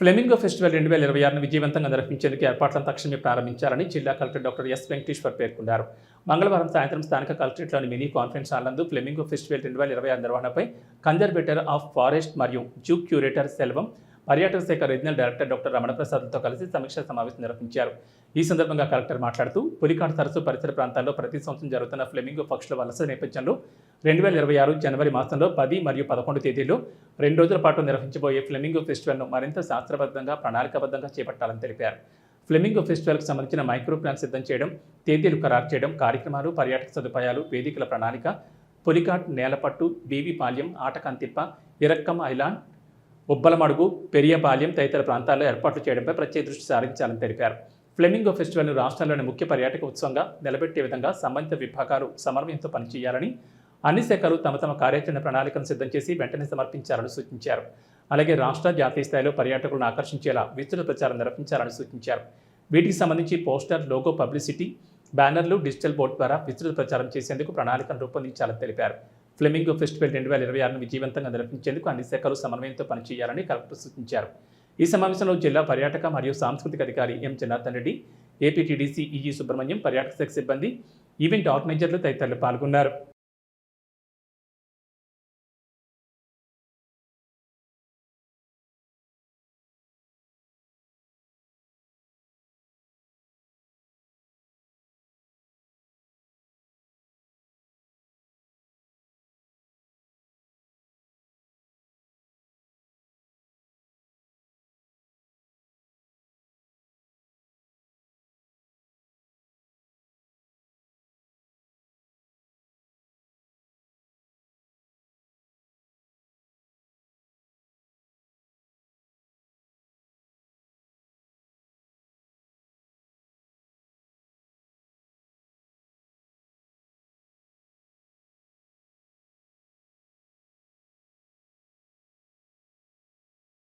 Flamingo festival 2026ను విజయవంతంగా నిర్వహించేందుకు ఏర్పాట్లను తక్షణమే ప్రారంభించాలని జిల్లా కలెక్టర్ డాక్టర్ ఎస్ వెంకటేశ్వర్ పేర్కొన్నారు. మంగళవారం సాయంత్రం స్థానిక కలెక్టరేట్లోని మినీ కాన్ఫరెన్స్ హాల్ నందు ఫ్లెమింగో ఫెస్టివల్ 2026 నిర్వహణపై కన్జర్వేటర్ ఆఫ్ ఫారెస్ట్ మరియు జూ క్యూరేటర్ సెల్వం, పర్యాటక శాఖ రీజనల్ డైరెక్టర్ డాక్టర్ రమణప్రసాద్తో కలిసి సమీక్షా సమావేశం నిర్వహించారు. ఈ సందర్భంగా కలెక్టర్ మాట్లాడుతూ పులికాట్ సరస్సు పరిసర ప్రాంతాల్లో ప్రతి సంవత్సరం జరుగుతున్న ఫ్లెమింగో పక్షుల వలస నేపథ్యంలో 2026 జనవరి మాసంలో 10 మరియు 11 తేదీల్లో 2 రోజుల పాటు నిర్వహించబోయే ఫ్లెమింగో ఫెస్టివల్ను మరింత శాస్త్రబద్ధంగా, ప్రణాళికాబద్ధంగా చేపట్టాలని తెలిపారు. ఫ్లెమింగో ఫెస్టివల్కి సంబంధించిన మైక్రో ప్లాన్ సిద్ధం చేయడం, తేదీలు ఖరారు చేయడం, కార్యక్రమాలు, పర్యాటక సదుపాయాలు, వేదికల ప్రణాళిక, పులికాట్, నేలపట్టు, బీవీపాల్యం, ఆటకంతిప్ప, ఇరక్కం ఐలాండ్, ఉబ్బలమడుగు, పెరియపాలెం తదితర ప్రాంతాల్లో ఏర్పాట్లు చేయడంపై ప్రత్యేక దృష్టి సారించాలని తెలిపారు. ఫ్లెమింగో ఫెస్టివల్ను రాష్ట్రంలోని ముఖ్య పర్యాటక ఉత్సవంగా నిలబెట్టే విధంగా సంబంధిత విభాగాలు సమన్వయంతో పనిచేయాలని, అన్ని శాఖలు తమ కార్యాచరణ ప్రణాళికను సిద్ధం చేసి వెంటనే సమర్పించాలని సూచించారు. అలాగే రాష్ట్ర, జాతీయ స్థాయిలో పర్యాటకులను ఆకర్షించేలా విస్తృత ప్రచారం నిర్వహించాలని సూచించారు. వీటికి సంబంధించి పోస్టర్, లోగో పబ్లిసిటీ, బ్యానర్లు, డిజిటల్ బోర్డు ద్వారా విస్తృత ప్రచారం చేసేందుకు ప్రణాళికను రూపొందించాలని తెలిపారు. ఫ్లెమింగో ఫెస్టివల్ 2026ను విజయవంతంగా నిర్వహించేందుకు అన్ని శాఖలు సమన్వయంతో పనిచేయాలని కలెక్టర్ సూచించారు. ఈ సమావేశంలో జిల్లా పర్యాటక మరియు సాంస్కృతిక అధికారి ఎం జనార్దన్ రెడ్డి, ఏపీటీడీసీ ఈజీ సుబ్రహ్మణ్యం, పర్యాటక శాఖ సిబ్బంది, ఈవెంట్ ఆర్గనైజర్లు తదితరులు పాల్గొన్నారు.